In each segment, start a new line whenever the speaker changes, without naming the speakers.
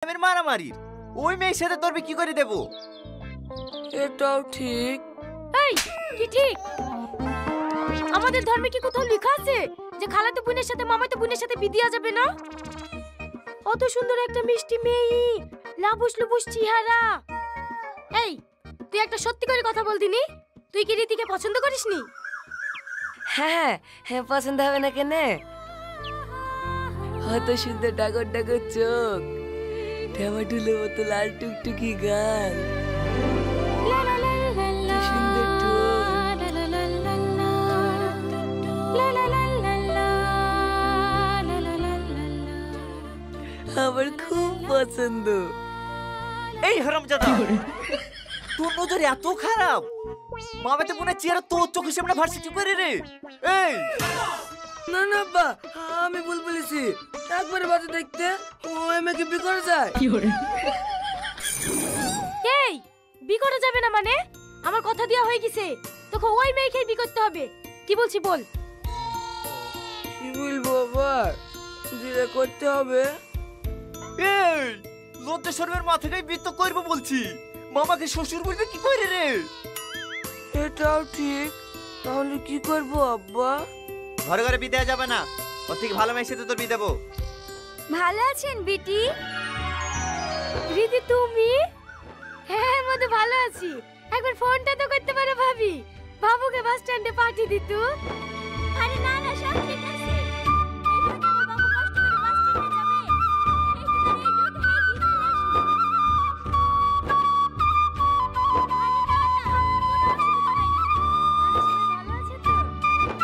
মারামারির ওই মেয়ের সাথে তোর কি করে দেব?
এটাও ঠিক।
এই কি ঠিক? আমাদের ধর্মে কি কোথাও লেখা আছে যে খালাতো বোনের সাথে মামাতো বোনের সাথে বিয়ে দেওয়া যাবে না? অত সুন্দর একটা মিষ্টি মেয়ে, লাবুস লুবুস চেহারা। এই তুই একটা সত্যি করে কথা বল দিনি, তুই কি রীতিকে পছন্দ করিসনি?
হ্যাঁ হ্যাঁ, পছন্দ হবে না কেন? অত সুন্দর ডাগর ডাগর চোখ, টমেটোর মতো লাল টুকটুকি গাল, সুন্দর ঠোঁট, আমার খুব পছন্দ।
এই হারামজাদা, তোর নজর এত খারাপ? মামাতে মনে চেহারা তোর চোখের সামনে ভার্সিটি করে রে। এই
না না আব্বা, আমি ভুল বলেছি। একবারে বাজে দেখতে ওই মেয়েকে বিয়ে করা যায়?
এই বিয়ে করা যাবে না মানে? আমার কথা দেওয়া হয়ে গেছে, তোকে ওই মেয়েকেই বিয়ে করতে হবে। কি বলছি বল?
কি বলবো আবার? বিয়ে করতে হবে।
এই লজ্জা শরমের মাথাটাই বৃত্ত করবো বলছি, মামাকে শ্বশুর বলবে কি করে রে?
এটাও ঠিক। তাহলে কি করবো আব্বা?
ঘরে ঘরে বিয়ে দেওয়া যাবে না, ওর থেকে ভালো মেয়ের সাথে তোর বিয়ে দেবো।
ভালো আছেন বিটি? রীতি তুমি? হ্যাঁ মতো ভালো আছি। একবার ফোনটা তো করতে পারো ভাবি, বাবুকে বাস স্ট্যান্ডে পাঠিয়ে দিত। আরে না না, সব ঠিক আছে। এইভাবে আমার বাবু কষ্ট করে বাস স্ট্যান্ডে যাবে, একটুখানি এই দুধ খেয়ে দিয়ে চলে আসবো। আরে না না, কোনো অসুবিধা হয়নি। মানুষ সবাই ভালো আছে তো?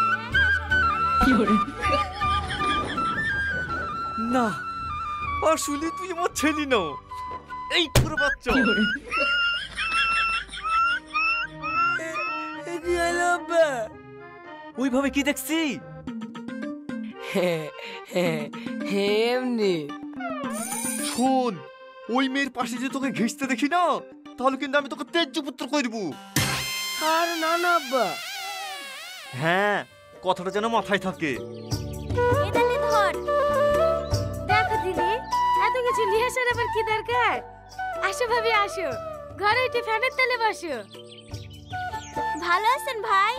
হ্যাঁ হ্যাঁ, সবাই ভালো আছে।
না আসলে তুই আমার ছেলে না, এই ছোট বাচ্চা।
কি হলো আব্বা?
ওইভাবে কি দেখছি?
এমনি।
শোন, ওই মেয়ের পাশে যে তোকে ঘেঁষতে দেখি না, তাহলে কিন্তু আমি তোকে তেজ্য পুত্র করবো।
আর না না আব্বা।
হ্যাঁ, কথাটা যেন মাথায় থাকে।
এদালে ধর। দেখো দিদি, এত কিছু নিয়ে আসার আবার কি দরকার? আসো ভাবি আসো, ঘরে উঠে ফ্যানের তলে বসো। ভালো আছেন ভাই?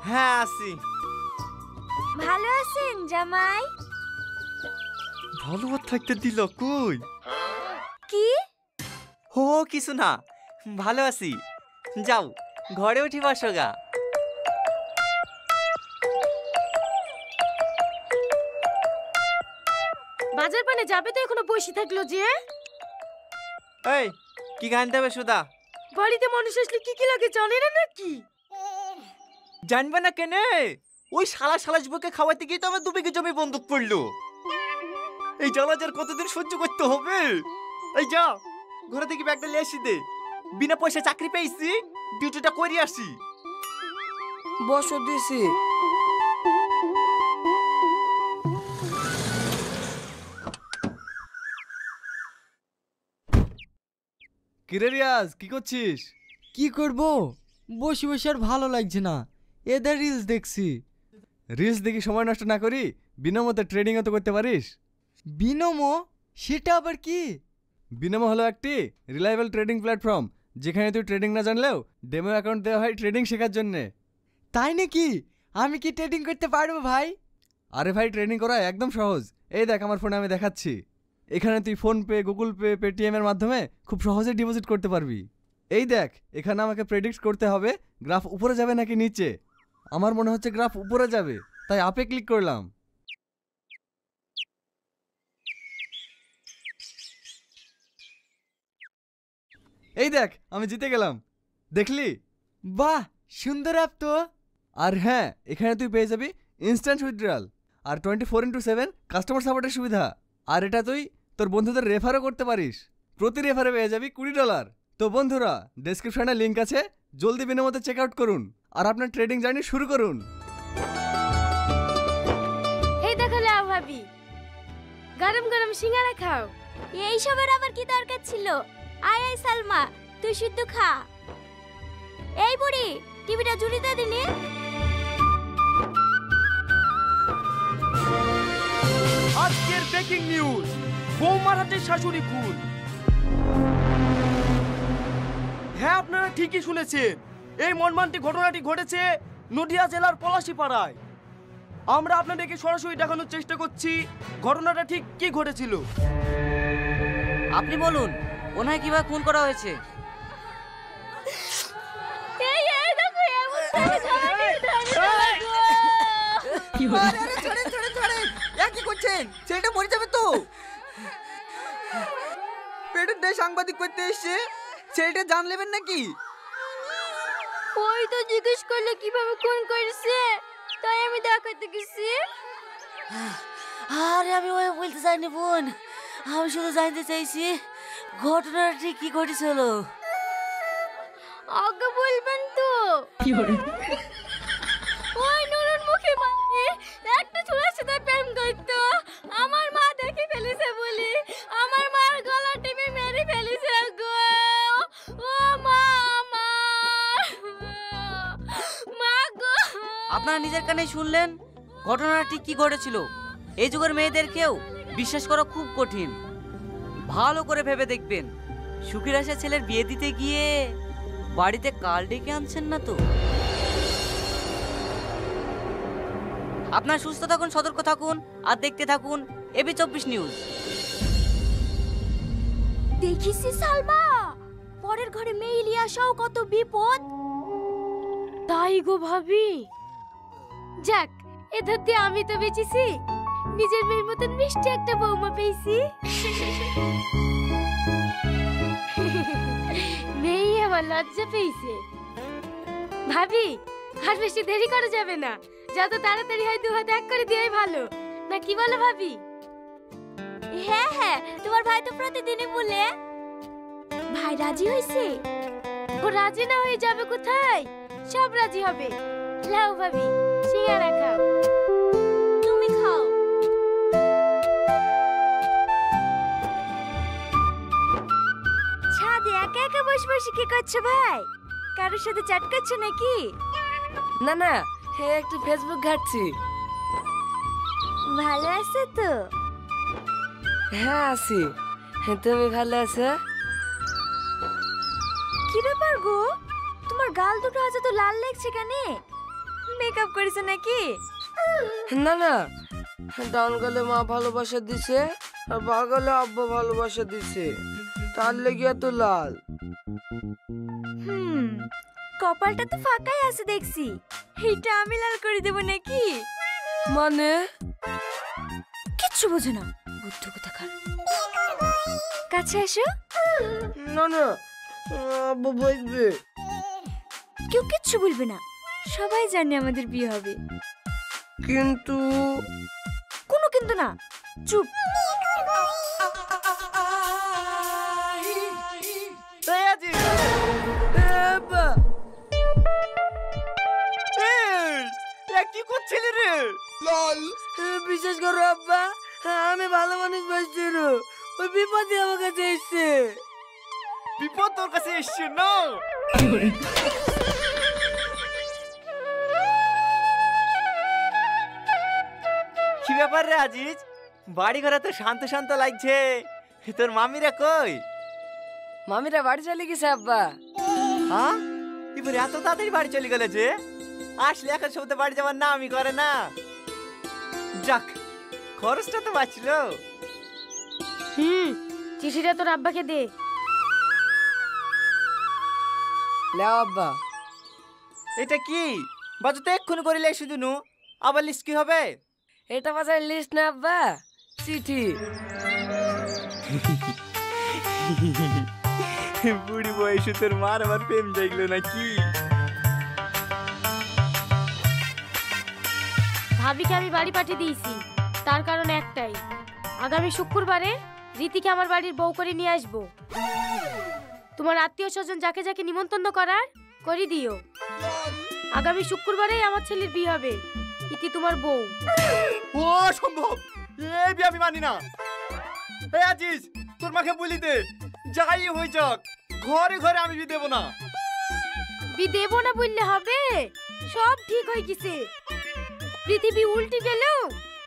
হ্যাঁ আসি।
ভালো আছেন জামাই?
ভালো আর থাকতে দিল কই?
কি?
হো কিছু না, ভালো আছি। যাও ঘরে উঠি বসো গা।
বাজার পানে যাবে তো এখনো বসে থাকলো যে?
এই কি গান দেবে সুদা?
বাড়িতে মানুষ আসলে কি কি লাগে জানে না নাকি?
জানবে না কেনে? ওই শালা শালা যুবককে খাওয়াতে গিয়ে তো আমার 2 বিঘে জমি বন্ধক পড়লো। এই জ্বালাজার কতদিন সহ্য করতে হবে? এই যা ঘরে থেকে ব্যাগটা নিয়ে আসি দে, বিনা পয়সা চাকরি পেয়েছি, ডিউটিটা করে আসি।
বসো দিছি।
কিরে রিয়াজ, কি করছিস? কি করব, বসে বসে আর ভালো লাগছে না, এদের রিলস দেখছি। রিলস দেখি সময় নষ্ট না করি বিনামূল্যে ট্রেডিং তো করতে পারিস। বিনমো? সেটা আবার কি? বিনমো হলো একটি রিলায়েবল ট্রেডিং প্ল্যাটফর্ম, যেখানে তুই ট্রেডিং না জানলেও ডেমো অ্যাকাউন্ট দেওয়া হয় ট্রেডিং শেখার জন্যে। তাই নাকি? আমি কি ট্রেডিং করতে পারবো ভাই? আরে ভাই, ট্রেডিং করা একদম সহজ। এই দেখ আমার ফোনে আমি দেখাচ্ছি। এখানে তুই ফোনপে, গুগল পে, পেটিএম এর মাধ্যমে খুব সহজে ডিপোজিট করতে পারবি। এই দেখ, এখানে আমাকে প্রেডিক্ট করতে হবে গ্রাফ উপরে যাবে নাকি নিচে। আমার মনে হচ্ছে গ্রাফ উপরে যাবে, তাই আপে ক্লিক করলাম। এই দেখ আমি জিতে গেলাম, দেখলি? বাহ, সুন্দর অ্যাপ তো। আর হ্যাঁ, এখানে তুই পেয়ে যাবি ইনস্ট্যান্ট উইথড্রয়াল আর 24x7 কাস্টমার সাপোর্টের সুবিধা। আর এটা তুই তোর বন্ধুদের রেফারও করতে পারিস। প্রতি রেফারে পেয়ে যাবি $20। তো বন্ধুরা, ডেসক্রিপশনে লিংক আছে, জলদি বিনামূল্যে চেক আউট করুন আর আপনার ট্রেডিং জার্নি শুরু করুন।
এই দেখো লাও ভাবি, গরম গরম সিঙ্গারা খাও। এই সবের আবার কি দরকার ছিল? আয় আয় সালমা, তুই শুদ্ধ খা। এই বুড়ি, টিভিটা জুড়িতে দিনি।
আজকের ব্রেকিং নিউজ,
বৌমার হাতে শাশুড়ি খুন। হ্যাঁ, আপনারা ঠিকই শুনেছেন, এই মর্মান্তিক ঘটনাটি ঘটেছে নদিয়া জেলার পলাশীপাড়ায়। আমরা আপনাদেরকে সরাসরি দেখানোর চেষ্টা করছি ঘটনাটা ঠিক কি ঘটেছিল।
আপনি বলুন, ওনায় কিভাবে খুন করা হয়েছে?
ছেলেটা মরে যাবে তো। পেটের দায় সাংবাদিক করতে এসছে, ছেলেটা জান নেবেন নাকি?
ওই তো জিজ্ঞেস করলো কিভাবে খুন করেছে, তাই আমি দেখাতে গেছি।
আরে আমি ওই বলতে চাইনি বোন, আমি শুধু জানতে চাইছি ঘটনাটা ঠিক কি ঘটেছিল।
আগে বলবেন তো। ওই নুরুর মুখে মানে একটা ছোড়ার সাথে প্রেম করতো, আমার মা দেখে ফেলেছে বলে আমার মার গলা টিপে মেরে ফেলেছে গো। ও মা, মা গো।
আপনারা নিজের কানে শুনলেন ঘটনাটা ঠিক কি ঘটেছিল। এই যুগের মেয়েদেরকেও বিশ্বাস করা খুব কঠিন। ভালো করে ভেবে দেখবেন, সুখের আশা ছেলের বিয়ে দিতে গিয়ে বাড়িতে কাল ডেকে আনছেন না তো। আপনার সুস্থ থাকুন, সতর্ক থাকুন আর দেখতে থাকুন এবি 24 নিউজ।
দেখিসি সালমা, পরের ঘরে মেয়ে নিয়ে আসাও কত বিপদ। তাই গো ভাবি, যাক এদের দিয়ে আমি তো বেঁচেছি, নিজের মেয়ের মতন মিষ্টি একটা বৌমা পেয়েছি। মেয়ে আমার লজ্জা পেয়েছে। ভাবি, আর বেশি দেরি করা যাবে না, যত তাড়াতাড়ি হয় দু হাত এক করে দেওয়াই ভালো, না কি বলো ভাবি? হ্যাঁ হ্যাঁ, তোমার ভাই তো প্রতিদিনই বলে। ভাই রাজি হয়েছে? ও রাজি না হয়ে যাবে কোথায়, সব রাজি হবে। লাও ভাবি, সিঙ্গারা খাও। তুমি খাও। ছাদে একা একা বসে বসে কি করছো ভাই? কারোর সাথে চ্যাট করছো নাকি?
না না, একটু ফেসবুক ঘাটছি।
ভালো আছো তো?
হ্যাঁ আছি, তুমি ভালো আছো?
কি ব্যাপার গো, তোমার গাল দুটো আজ তো লাল লাগছে কেন? মেকআপ করেছো নাকি?
না না, ডান গালে মা ভালোবাসা দিছে আর বা গালে আব্বা ভালোবাসা দিছে, তার লেগে এত লাল।
কপালটা তো ফাঁকাই আছে দেখছি, এটা আমি লাল করে দেব নাকি?
মানে
কিচ্ছু বোঝো না, বুদ্ধ কোথাকার। কাছে এসো।
না না, আব্বা বলবে।
কেউ কিচ্ছু বলবে না, সবাই জানে আমাদের বিয়ে হবে।
কিন্তু
কোনো কিন্তু না, চুপ।
কি করছিলি রে?
বিশেষ করো আব্বা, আমি ভালো মানুষ বসছি, ওই বিপদে আমার কাছে এসছে।
বিপদ তোর কাছে এসছে না? কি ব্যাপার রে আজিজ, বাড়ি ঘরে তো শান্ত শান্ত লাগছে, তোর মামিরা কই?
মামিরা বাড়ি চলে গেছে আব্বা।
হ্যাঁ, এবার এত তাড়াতাড়ি বাড়ি চলে গেলে যে? আসলে এখন সবতে বাড়ি যাবার নামই করে না। যাক, খরচটা তো বাঁচলো।
চিঠিটা তোর আব্বাকে দে।
লেও আব্বা।
এটা কি বাজু তো এক্ষুনি করিলে শুধু নু, আবার লিস্ট কি হবে?
এটা বাজার লিস্ট না আব্বা, চিঠি।
বুড়ি বয়সে তোর মার আবার প্রেম জাগলো নাকি?
ভাবিকে আমি বাড়ি পাঠিয়ে দিয়েছি, তার কারণ একটাই, আগামী শুক্রবারে রীতিকে আমার বাড়ির বউ করে নিয়ে আসবো। তোমার আত্মীয় স্বজন যাকে যাকে নিমন্ত্রণ করার করে দিও। আগামী শুক্রবারেই আমার ছেলের বিয়ে হবে, ইতি তোমার বউ।
ও সম্ভব, এই বিয়ে আমি মানি না। এই আজিজ, তোর মাকে বলি দে, যাই হয়ে যাক ঘরে ঘরে আমি বিয়ে দেবো না।
বি দেবো না বললে হবে, সব ঠিক হয়ে গেছে। পৃথিবী উল্টে গেলেও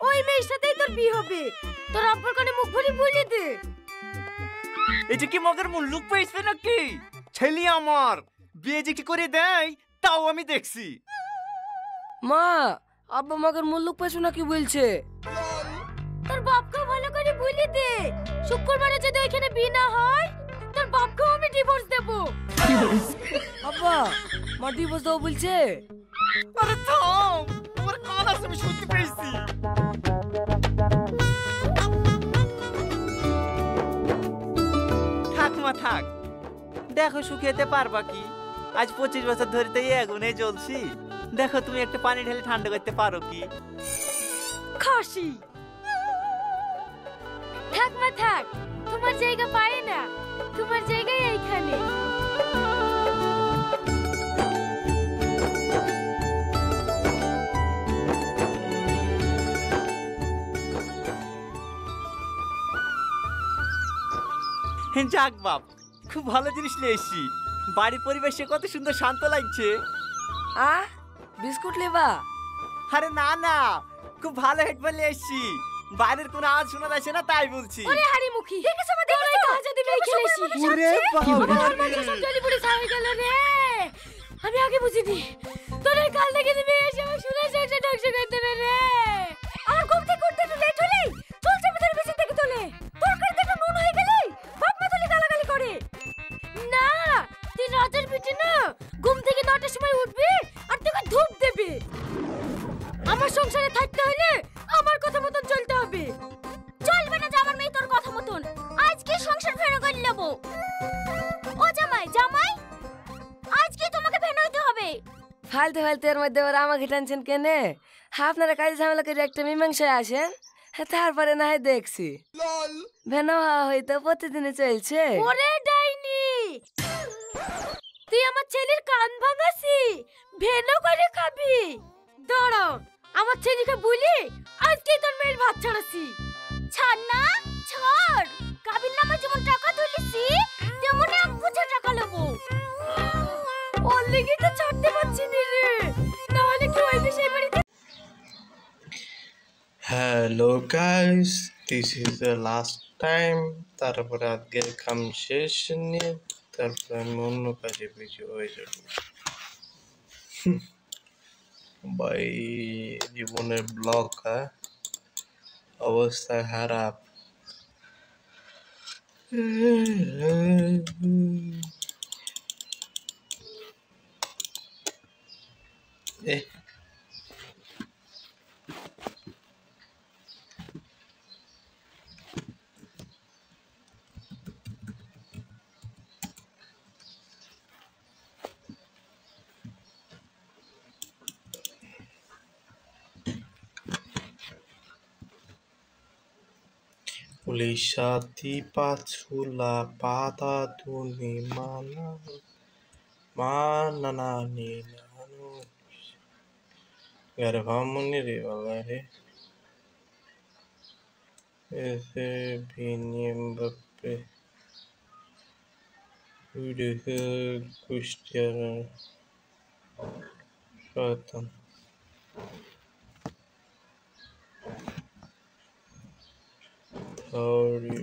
ওই মেয়ের সাথেই তোর বিয়ে হবে, তোর আব্বার কানে মুখ ভরে বলে দে।
এটা কি মগের মুল্লুক পেয়েছে নাকি? ছেলে আমার বিয়ে যে কি করে দেয় তাও আমি দেখছি।
মা, আব্বা মাকে মুল্লুক পেছো নাকি বলছে?
তোর বাপকে ভালো করে বলে দে, শুক্রবারে যদি ওইখানে বিয়ে না হয় তোর বাপকেও আমি ডিভোর্স দেব।
আব্বা, মা ডিভোর্স দাও বলছে?
আরে থাম, তোমার কান আছে আমি শুনতে পেয়েছি। থাক মা থাক, দেখো শুকিয়েতে পারবা কি? আজ 25 বছর ধরে তো এই আগুনে জ্বলছি, দেখো তুমি একটা পানি ঢেলে ঠান্ডা করতে পারো কি?
খাসি থাক মা থাক, তোমার জায়গা পায় না, তোমার জায়গায় এইখানে।
যাক বাপ, খুব ভালো জিনিস নিয়ে এসছি। বাড়ির পরিবেশে কত সুন্দর শান্ত লাগছে।
আ বিস্কুট লেবা?
আরে না না, খুব ভালো হেডফোন নিয়ে এসছি, বাইরের কোনো আওয়াজ শোনা যাচ্ছে না তাই বলছি।
ওরে হাড়ি মুখি, দেখেছো মা দেখেছো, কাজে দিবে খেলেছি।
ওরে বাবা
আমার মাঝে সব জলি পুরি ছাই গেল রে। আমি আগে বুঝিনি তোর এই কাল থেকে দিবে এসে আমার শুনে শেষে ধ্বংস করে দেবে রে। আমার ঘুম থেকে উঠতে একটু লেট হলে চল চাপে ধরে বেশি থেকে তোলে, তরকারিতে একটু নুন হয়ে গেলে বাপ মা তুলে গালাগালি করে। না, তুই রাতের পিঠে না ঘুম থেকে 9টার সময় উঠবি আর তোকে ধূপ দেবে। আমার সংসারে থাকতে হলে আমার কথা মতন চলতে হবে। চলবে না যে আমার মেয়ে তোর কথা মতন আজকে সংসার ফেরো করে নেব। ও জামাই জামাই, আজকে তোমাকে ফেরো হইতে হবে।
ফালতে ফালতে এর মধ্যে ওরা আমাকে টানছেন কেনে? আপনারা কাজ ঝামেলা করে একটা মীমাংসায় আসেন, তারপরে না হয় দেখছি। ভেন হওয়া হয়তো প্রতিদিনে চলছে।
ওরে ডাইনি, তুই আমার ছেলের কান ভাঙাসি, ভেনো করে খাবি। দাঁড়াও, আমার ছেলেকে বলি আজকে তোর মেয়ের ভাত ছাড়াছি। ছাড় না ছাড়, কাবিল নামে যেমন টাকা তুলেছি তেমন 1 বুঝে টাকা নেবো। ওর লেগে তো ছাড়তে পারছি না রে, নাহলে কি হইবে সেই বাড়িতে।
Hello guys, this is the last time. তারপরে আজকের কাম শেষ নিয়ে তারপরে আমি অন্য কাজে বিজি হয়ে যাব। ভাই জীবনের ব্লগ, অবস্থা খারাপ। এ Ulisati patsula pada tuni mana nani nanu garvamuni re baba re ese binim bappe udige kustiyara shatan thori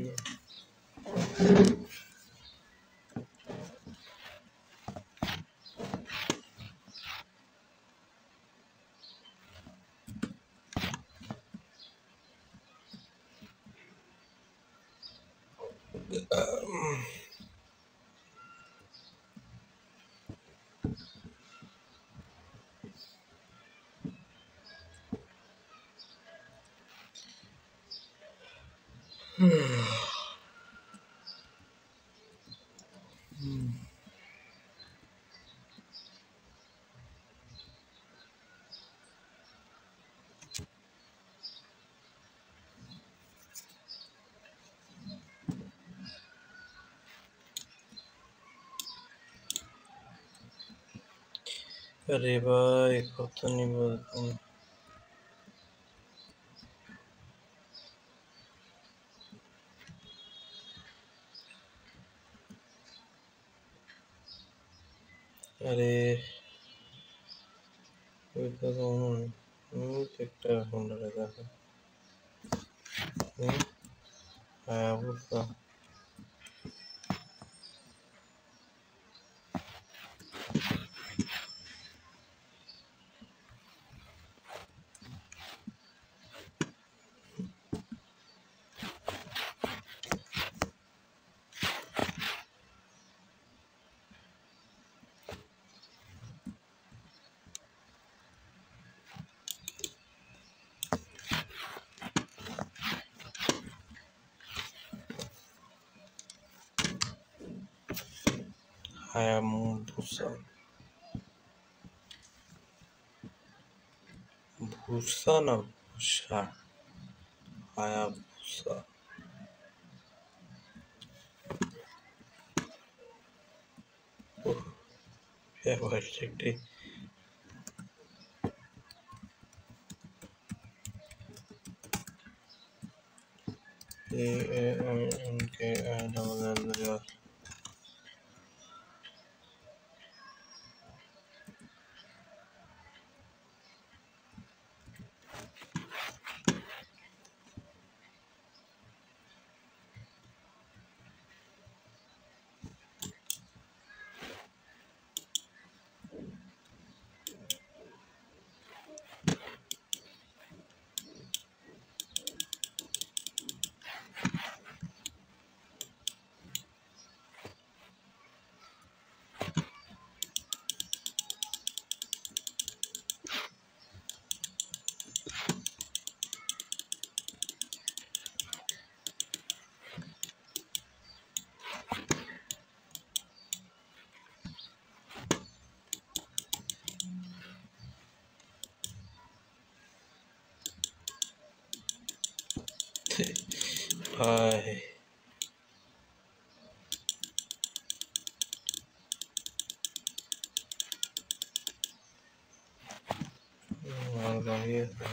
अरे भाई कत नहीं बोलते अरे এটা তো একটা ফোন রাখা Hayabusa. Hayabusa. Busa na busha. Hayabusa. Favorite. A-A-N-K-I-double-L. Hi. Margarita.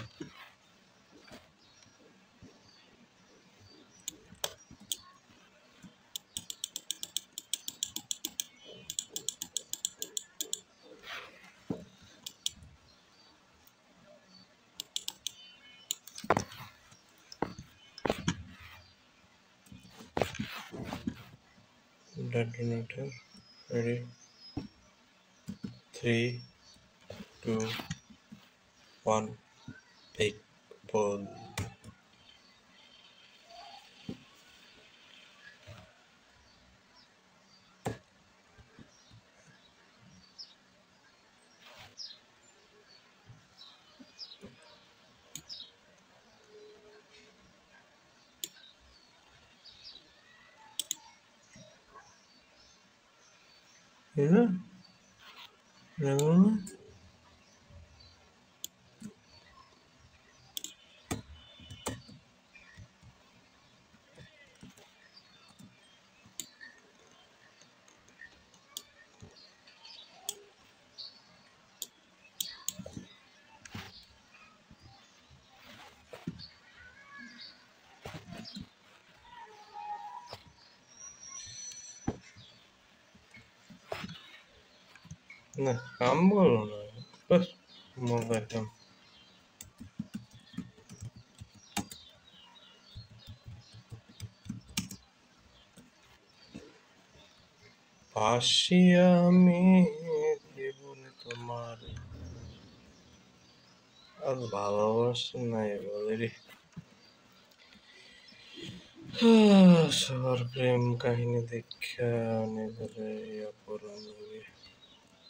Detonator. Ready? 3, 2, 1. Big ball. Yeah. No. না কাম বলো না বাস মোবাইল পাশে আমি জীবনে তোমার আর ভালোবাসা নাই বলে রে সবার প্রেম কাহিনী দেখা নিজের অপরাধ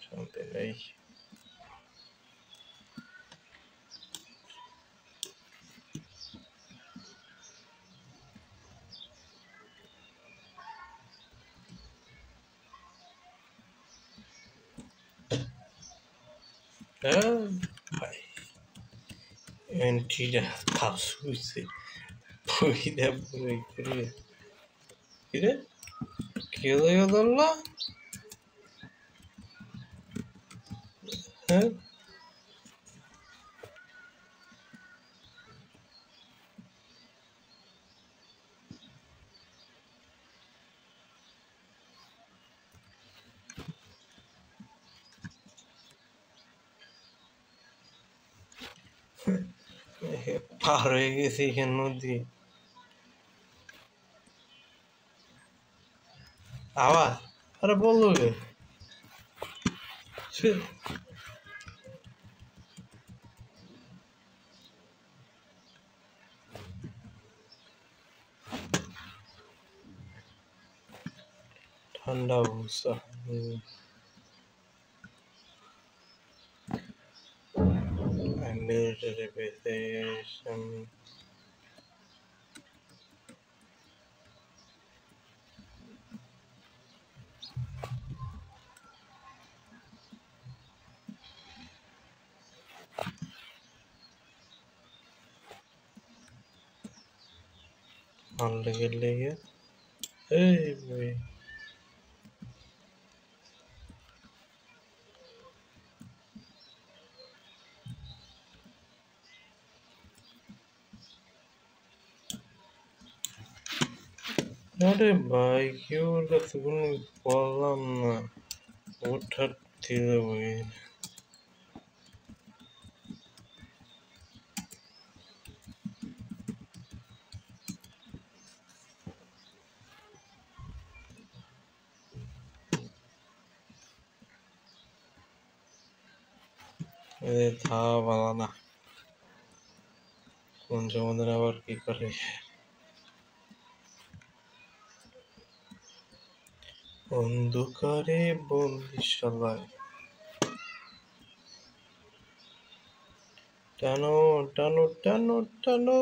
শান্তি নেই ভাই এন্ট্রিটা পাস হয়েছে বইটা বই করে কিরে কে লাগে ধরলা হ্যাঁ পার হয়ে গেছে এখানে নদী আবার আরে বললো কে ছি, ঠান্ডা অবস্থা military base मान लगे hey boy अरे भाई क्यों लतगुन बोलम ना उठत दिले भाई ये था वाला ना कौन जो मंदर आवर की करे অন্ধকারে বন্দিশালায় টানো টানো টানো টানো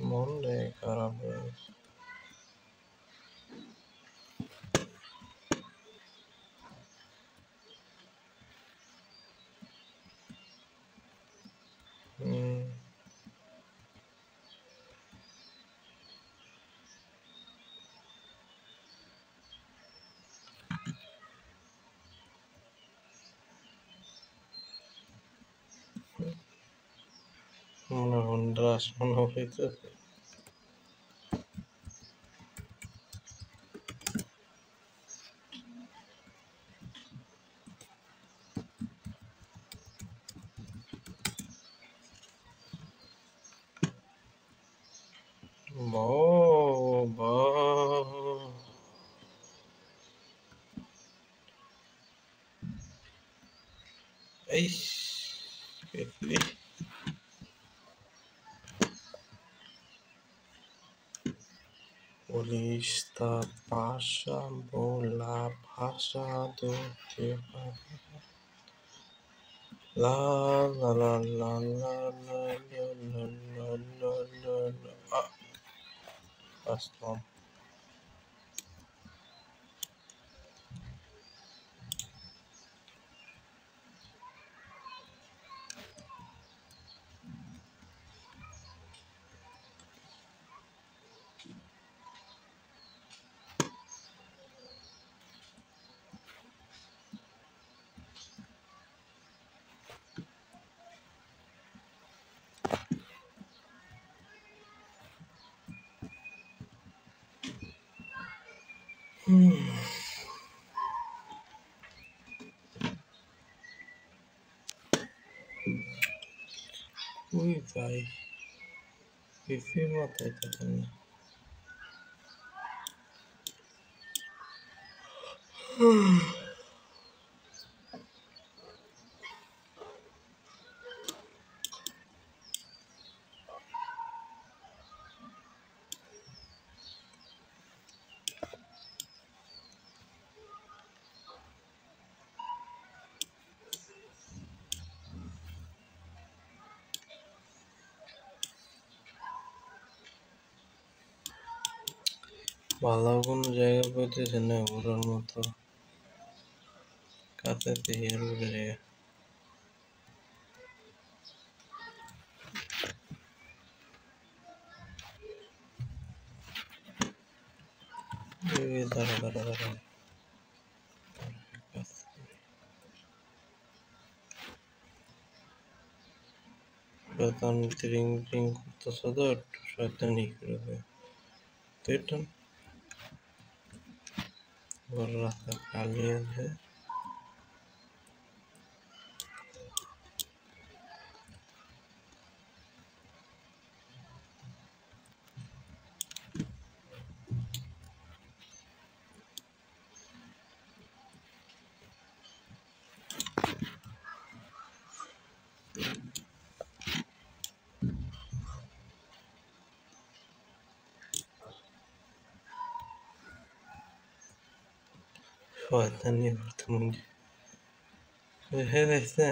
মনে খারাপ হয়েছে মনে হন্ড্রাস মনে হইতেছে বাবা এই পুলিশ তা ভাষা বলা ভাষা ধরতে পারে লা লা লা লা লা লা লা লা লা লা লা আসলাম ওই ভাই কিছুই মাথায় থাকে না ভালো কোনো জায়গা পেতেছে না ঘোরার মতো কাছে হের ঘুরে দাঁড়া দাঁড়া দাঁড়া শয়তান ট্রিং ট্রিং করতেছে তো একটু শয়তানি করবে তো এটা বড় রাস্তা খালি আছে শয়তানি বর্তমান হয়ে গেছে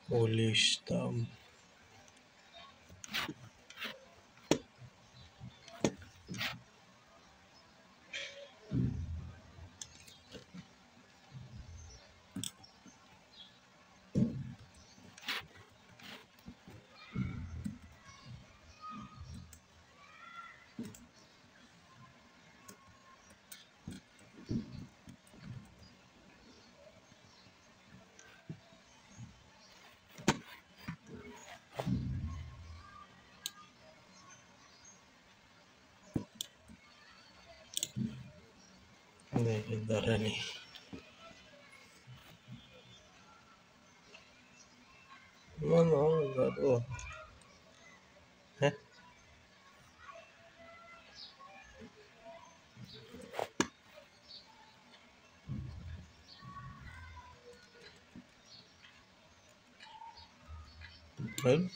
পুলিশতাম দেখে দাঁড়ানি no, gato. ¿Eh? ¿Eh?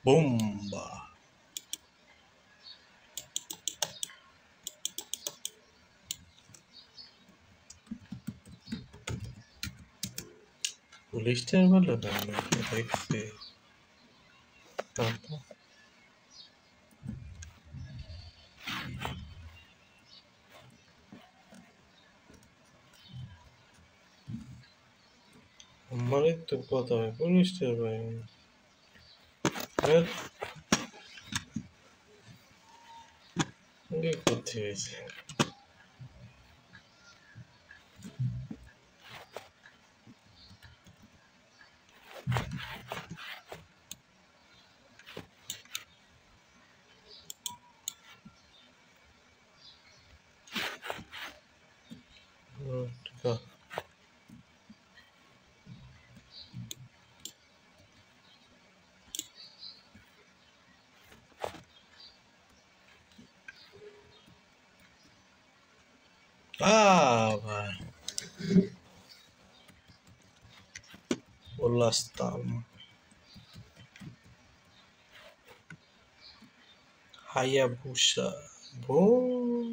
Bomba. পুলিশটার বললো না দেখছি আমারই তো কথা হয় পুলিশটার ভাই কি করতে হয়েছে ভাই বললাম হায়াবুসা বুম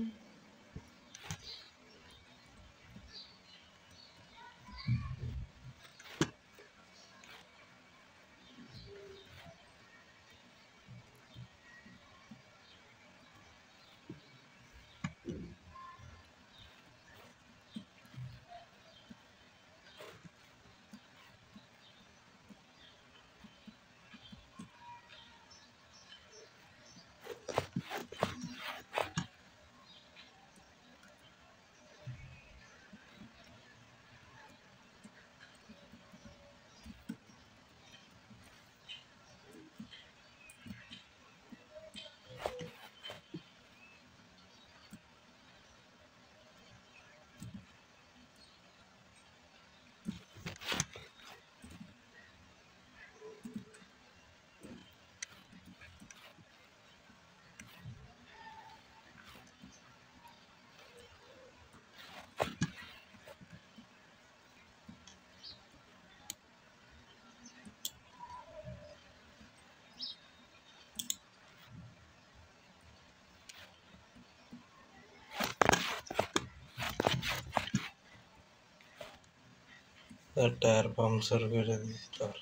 তার টায়ার পাংচার করে দিস তোর।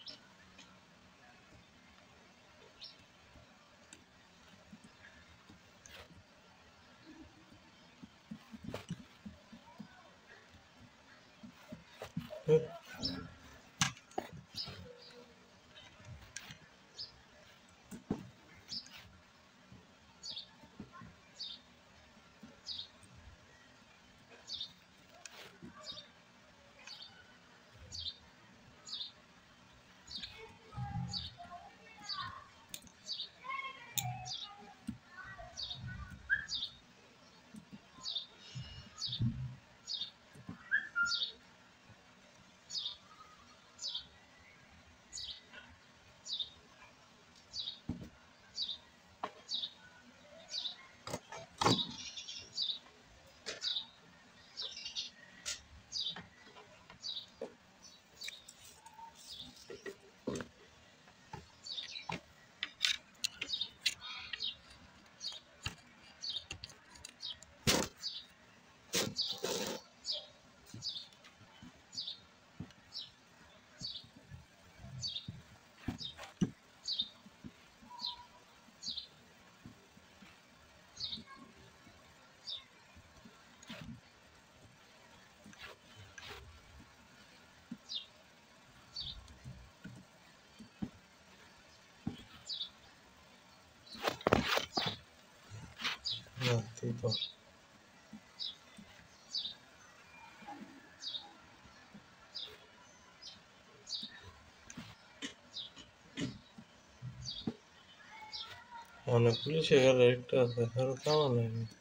তুই তো মানে পুলিশে গেলে একটা দেখার কেমন লাগে।